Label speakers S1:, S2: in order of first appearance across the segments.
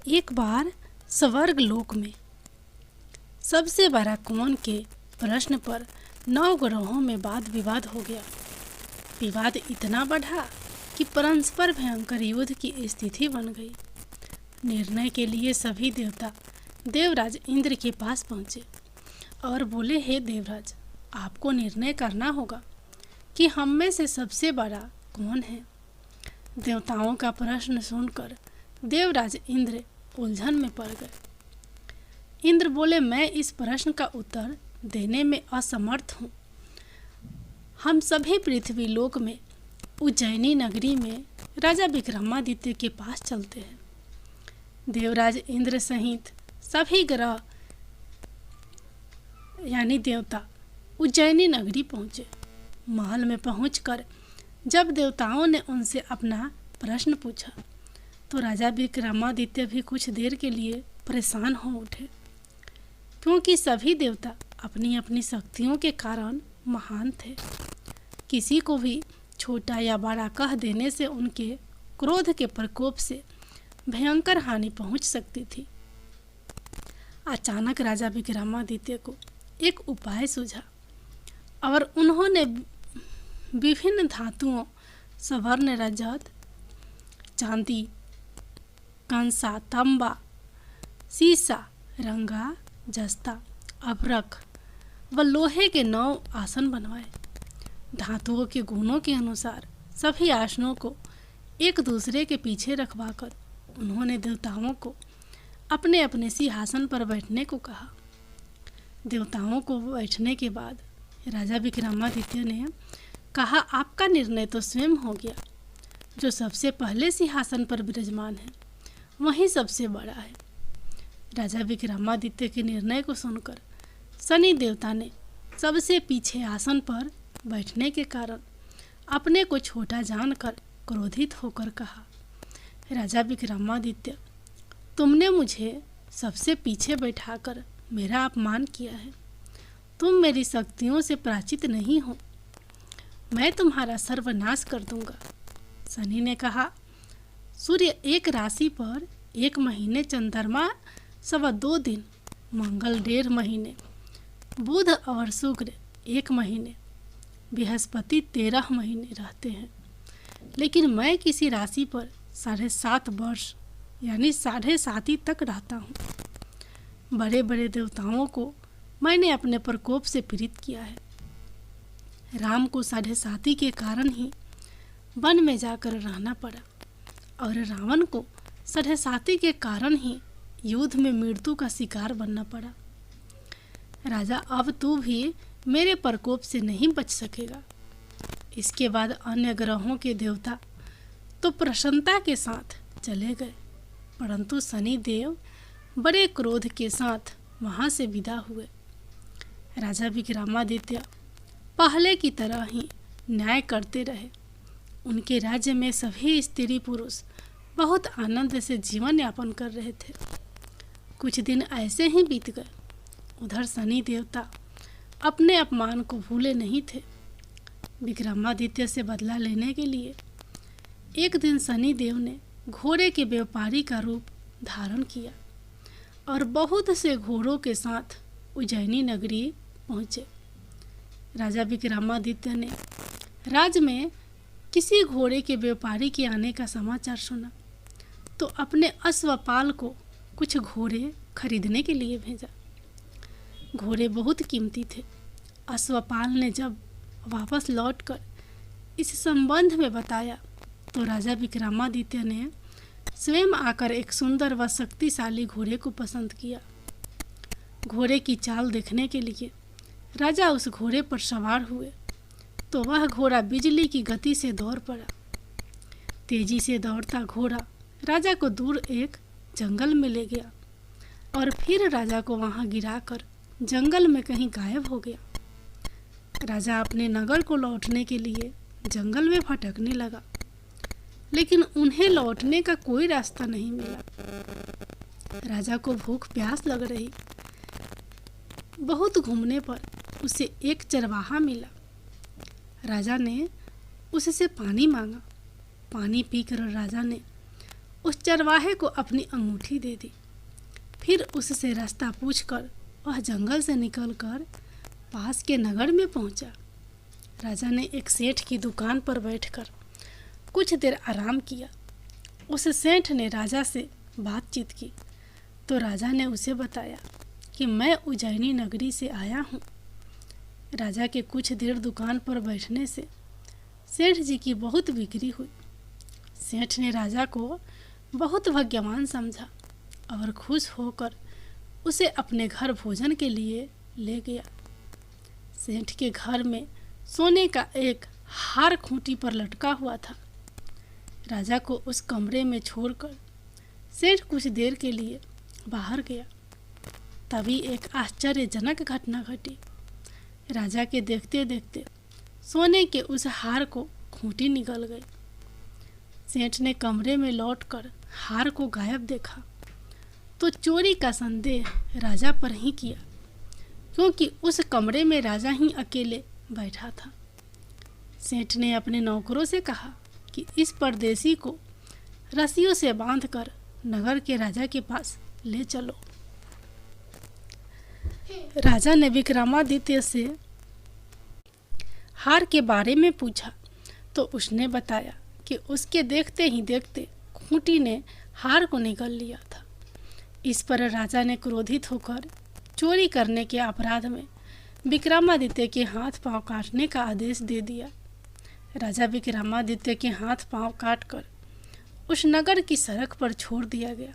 S1: एक बार स्वर्ग लोक में सबसे बड़ा कौन के प्रश्न पर 9 ग्रहों में वाद विवाद हो गया। विवाद इतना बढ़ा कि परस्पर भयंकर युद्ध की स्थिति बन गई। निर्णय के लिए सभी देवता देवराज इंद्र के पास पहुँचे और बोले, हे देवराज, आपको निर्णय करना होगा कि हम में से सबसे बड़ा कौन है। देवताओं का प्रश्न सुनकर देवराज इंद्र उलझन में पड़ गए। इंद्र बोले, मैं इस प्रश्न का उत्तर देने में असमर्थ हूँ। हम सभी पृथ्वी लोक में उज्जैनी नगरी में राजा विक्रमादित्य के पास चलते हैं। देवराज इंद्र सहित सभी ग्रह यानी देवता उज्जैनी नगरी पहुँचे। महल में पहुंचकर जब देवताओं ने उनसे अपना प्रश्न पूछा तो राजा विक्रमादित्य भी कुछ देर के लिए परेशान हो उठे, क्योंकि सभी देवता अपनी अपनी शक्तियों के कारण महान थे। किसी को भी छोटा या बड़ा कह देने से उनके क्रोध के प्रकोप से भयंकर हानि पहुंच सकती थी। अचानक राजा विक्रमादित्य को एक उपाय सूझा और उन्होंने विभिन्न धातुओं स्वर्ण, रजत, चांदी, कंसा, तांबा, सीसा, रंगा, जस्ता, अभ्रक व लोहे के 9 आसन बनवाए। धातुओं के गुणों के अनुसार सभी आसनों को एक दूसरे के पीछे रखवाकर उन्होंने देवताओं को अपने अपने सिंहासन पर बैठने को कहा। देवताओं को बैठने के बाद राजा विक्रमादित्य ने कहा, आपका निर्णय तो स्वयं हो गया। जो सबसे पहले सिंहासन पर विराजमान है वही सबसे बड़ा है। राजा विक्रमादित्य के निर्णय को सुनकर शनि देवता ने सबसे पीछे आसन पर बैठने के कारण अपने को छोटा जानकर क्रोधित होकर कहा, राजा विक्रमादित्य, तुमने मुझे सबसे पीछे बैठाकर मेरा अपमान किया है। तुम मेरी शक्तियों से परिचित नहीं हो। मैं तुम्हारा सर्वनाश कर दूंगा। शनि ने कहा, सूर्य एक राशि पर 1 महीने, चंद्रमा 2.25 दिन, मंगल 1.5 महीने, बुध और शुक्र 1 महीने, बृहस्पति 13 महीने रहते हैं, लेकिन मैं किसी राशि पर 7.5 वर्ष यानी 7.5 तक रहता हूँ। बड़े बड़े देवताओं को मैंने अपने प्रकोप से पीड़ित किया है। राम को 7.5 के कारण ही वन में जाकर रहना पड़ा और रावण को 7.5 के कारण ही युद्ध में मृत्यु का शिकार बनना पड़ा। राजा, अब तू भी मेरे प्रकोप से नहीं बच सकेगा। इसके बाद अन्य ग्रहों के देवता तो प्रसन्नता के साथ चले गए, परंतु शनि देव बड़े क्रोध के साथ वहां से विदा हुए। राजा विक्रमादित्य पहले की तरह ही न्याय करते रहे। उनके राज्य में सभी स्त्री पुरुष बहुत आनंद से जीवन यापन कर रहे थे। कुछ दिन ऐसे ही बीत गए। उधर शनि देवता अपने अपमान को भूले नहीं थे। विक्रमादित्य से बदला लेने के लिए एक दिन शनि देव ने घोड़े के व्यापारी का रूप धारण किया और बहुत से घोड़ों के साथ उज्जैनी नगरी पहुँचे। राजा विक्रमादित्य ने राज्य में किसी घोड़े के व्यापारी के आने का समाचार सुना तो अपने अश्वपाल को कुछ घोड़े खरीदने के लिए भेजा। घोड़े बहुत कीमती थे। अश्वपाल ने जब वापस लौटकर इस संबंध में बताया तो राजा विक्रमादित्य ने स्वयं आकर एक सुंदर व शक्तिशाली घोड़े को पसंद किया। घोड़े की चाल देखने के लिए राजा उस घोड़े पर सवार हुए तो वह घोड़ा बिजली की गति से दौड़ पड़ा। तेजी से दौड़ता घोड़ा राजा को दूर एक जंगल में ले गया और फिर राजा को वहां गिराकर जंगल में कहीं गायब हो गया। राजा अपने नगर को लौटने के लिए जंगल में भटकने लगा, लेकिन उन्हें लौटने का कोई रास्ता नहीं मिला। राजा को भूख प्यास लग रही। बहुत घूमने पर उसे एक चरवाहा मिला। राजा ने उससे पानी मांगा। पानी पीकर राजा ने उस चरवाहे को अपनी अंगूठी दे दी। फिर उससे रास्ता पूछकर वह जंगल से निकलकर पास के नगर में पहुंचा। राजा ने एक सेठ की दुकान पर बैठकर कुछ देर आराम किया। उस सेठ ने राजा से बातचीत की तो राजा ने उसे बताया कि मैं उज्जैनी नगरी से आया हूँ। राजा के कुछ देर दुकान पर बैठने से सेठ जी की बहुत बिक्री हुई। सेठ ने राजा को बहुत भाग्यवान समझा और खुश होकर उसे अपने घर भोजन के लिए ले गया। सेठ के घर में सोने का एक हार खूंटी पर लटका हुआ था। राजा को उस कमरे में छोड़कर सेठ कुछ देर के लिए बाहर गया। तभी एक आश्चर्यजनक घटना घटी। राजा के देखते देखते सोने के उस हार को खूंटी निकल गई। सेठ ने कमरे में लौटकर हार को गायब देखा तो चोरी का संदेह राजा पर ही किया, क्योंकि उस कमरे में राजा ही अकेले बैठा था। सेठ ने अपने नौकरों से कहा कि इस परदेसी को रस्सियों से बांधकर नगर के राजा के पास ले चलो। राजा ने विक्रमादित्य से हार के बारे में पूछा तो उसने बताया कि उसके देखते ही देखते खूंटी ने हार को निगल लिया था। इस पर राजा ने क्रोधित होकर चोरी करने के अपराध में विक्रमादित्य के हाथ पांव काटने का आदेश दे दिया। राजा विक्रमादित्य के हाथ पांव काटकर उस नगर की सड़क पर छोड़ दिया गया।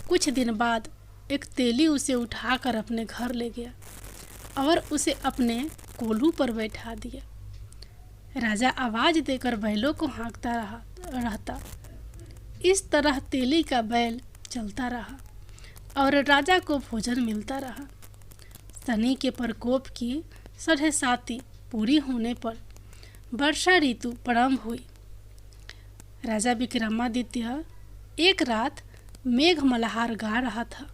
S1: कुछ दिन बाद एक तेली उसे उठाकर अपने घर ले गया और उसे अपने कोल्हू पर बैठा दिया। राजा आवाज देकर बैलों को हाँकता रहता। इस तरह तेली का बैल चलता रहा और राजा को भोजन मिलता रहा। शनि के प्रकोप की 7.5 पूरी होने पर वर्षा ऋतु प्रारंभ हुई। राजा विक्रमादित्य एक रात मेघ मल्हार गा रहा था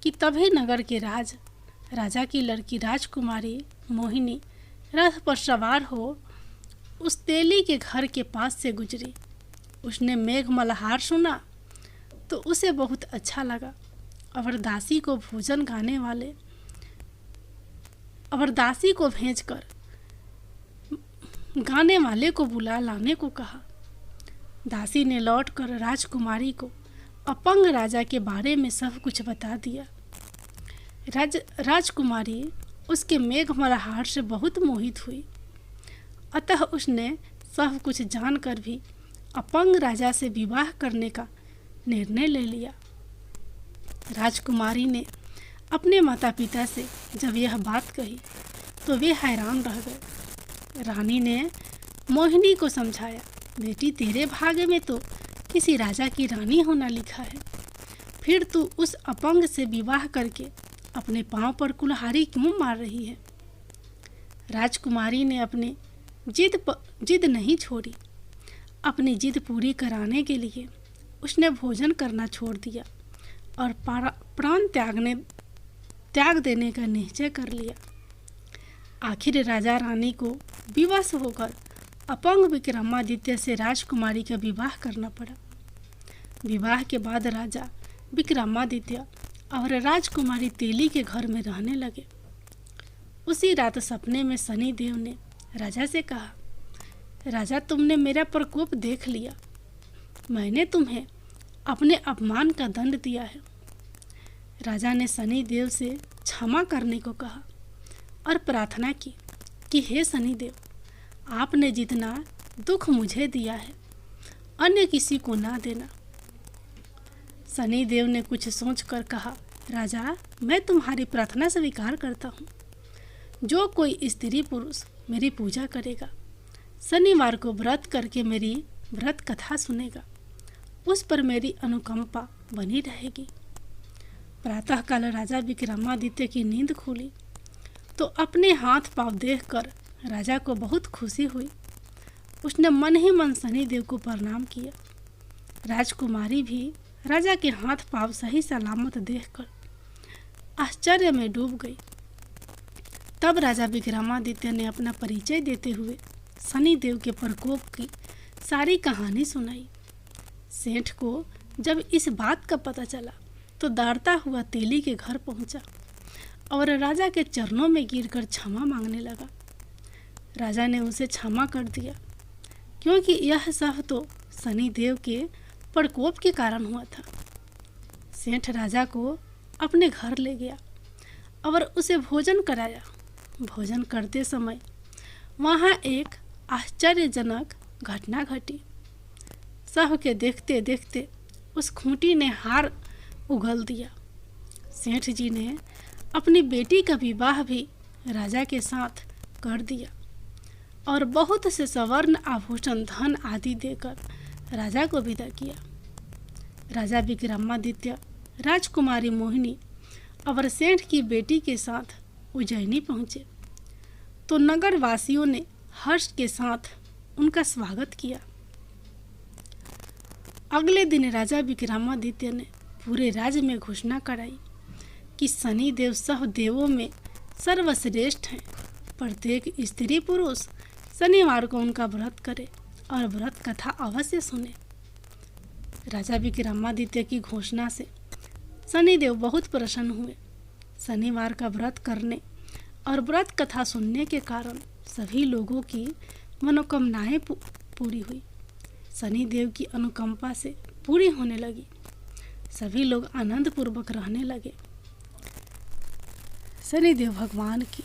S1: कि तभी नगर के राजा की लड़की राजकुमारी मोहिनी रथ पर सवार हो उस तेली के घर के पास से गुजरी। उसने मेघ मल्हार सुना तो उसे बहुत अच्छा लगा और दासी को भेजकर गाने वाले को बुला लाने को कहा। दासी ने लौटकर राजकुमारी को अपंग राजा के बारे में सब कुछ बता दिया। राजकुमारी उसके मेघ मल्हार से बहुत मोहित हुई, अतः उसने सब कुछ जानकर भी अपंग राजा से विवाह करने का निर्णय ले लिया। राजकुमारी ने अपने माता पिता से जब यह बात कही तो वे हैरान रह गए। रानी ने मोहिनी को समझाया, बेटी तेरे भाग्य में तो किसी राजा की रानी होना लिखा है, फिर तू उस अपंग से विवाह करके अपने पांव पर कुल्हाड़ी क्यों मार रही है। राजकुमारी ने अपनी जिद नहीं छोड़ी। अपनी जिद पूरी कराने के लिए उसने भोजन करना छोड़ दिया और प्राण त्याग देने का निश्चय कर लिया। आखिर राजा रानी को विवश होकर अपंग विक्रमादित्य से राजकुमारी का विवाह करना पड़ा। विवाह के बाद राजा विक्रमादित्य और राजकुमारी तेली के घर में रहने लगे। उसी रात सपने में शनि देव ने राजा से कहा, राजा तुमने मेरा प्रकोप देख लिया, मैंने तुम्हें अपने अपमान का दंड दिया है। राजा ने शनि देव से क्षमा करने को कहा और प्रार्थना की कि हे शनि देव, आपने जितना दुख मुझे दिया है अन्य किसी को ना देना। शनि देव ने कुछ सोचकर कहा, राजा मैं तुम्हारी प्रार्थना स्वीकार करता हूँ। जो कोई स्त्री पुरुष मेरी पूजा करेगा, शनिवार को व्रत करके मेरी व्रत कथा सुनेगा, उस पर मेरी अनुकंपा बनी रहेगी। प्रातःकाल राजा विक्रमादित्य की नींद खुली तो अपने हाथ पांव देखकर राजा को बहुत खुशी हुई। उसने मन ही मन शनिदेव को प्रणाम किया। राजकुमारी भी राजा के हाथ पांव सही सलामत देखकर आश्चर्य में डूब गई। तब राजा विक्रमादित्य ने अपना परिचय देते हुए शनिदेव के प्रकोप की सारी कहानी सुनाई। सेठ को जब इस बात का पता चला तो दौड़ता हुआ तेली के घर पहुंचा और राजा के चरणों में गिरकर क्षमा मांगने लगा। राजा ने उसे क्षमा कर दिया, क्योंकि यह सब तो शनिदेव के प्रकोप के कारण हुआ था। सेठ राजा को अपने घर ले गया और उसे भोजन कराया। भोजन करते समय वहाँ एक आश्चर्यजनक घटना घटी। सब के देखते देखते उस खूंटी ने हार उगल दिया। सेठ जी ने अपनी बेटी का विवाह भी राजा के साथ कर दिया और बहुत से स्वर्ण आभूषण धन आदि देकर राजा को विदा किया। राजा विक्रमादित्य राजकुमारी मोहिनी और सेठ की बेटी के साथ उज्जैनी पहुँचे तो नगर वासियों ने हर्ष के साथ उनका स्वागत किया। अगले दिन राजा विक्रमादित्य ने पूरे राज्य में घोषणा कराई कि शनिदेव सब देवों में सर्वश्रेष्ठ हैं। प्रत्येक स्त्री पुरुष शनिवार को उनका व्रत करे और व्रत कथा अवश्य सुने। राजा विक्रमादित्य की घोषणा से शनिदेव बहुत प्रसन्न हुए। शनिवार का व्रत करने और व्रत कथा सुनने के कारण सभी लोगों की मनोकामनाएं पूरी हुई। शनिदेव की अनुकंपा से पूरी होने लगी। सभी लोग आनंद पूर्वक रहने लगे। शनिदेव भगवान की